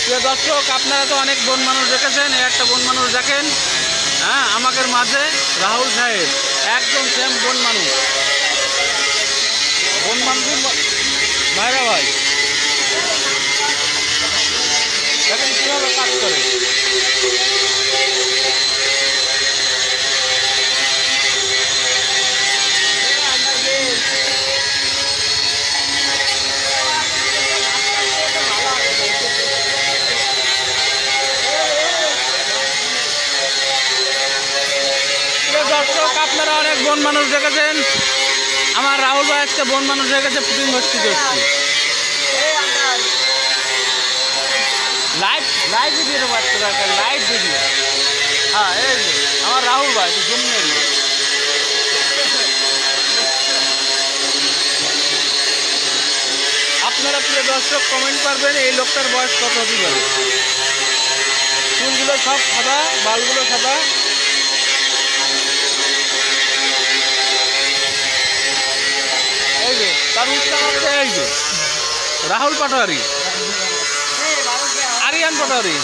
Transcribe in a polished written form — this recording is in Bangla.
প্রিয় দর্শক, আপনারা তো অনেক বন মানুষ দেখেছেন, একটা বন মানুষ দেখেন। হ্যাঁ, আমাদের মাঝে রাহুল সাহেব একদম সেম বন মানুষ। বন মানুষের ভাইরা ভাই দেখেন কীভাবে কাজ করে। দর্শক, আপনারা অনেক বন মানুষ দেখেছেন, আমার রাহুল ভাই আজকে বন মানুষ হয়ে গেছে পুটিং হস্তি করছি। লাইভ ভিডিও বাচ্চা দরকার, লাইভ ভিডিও। হ্যাঁ, এই যে আমার রাহুল ভাই জুম নেই। আপনারা প্রিয় দর্শক কমেন্ট করবেন এই লোকটার বয়স কত হতে পারে। চুলগুলো সব সাদা, বালগুলো সাদা। এই যে তার উচ্চারণ হচ্ছে এই যে রাহুল পাটোয়ারি, আরিয়ান পাটোয়ারি।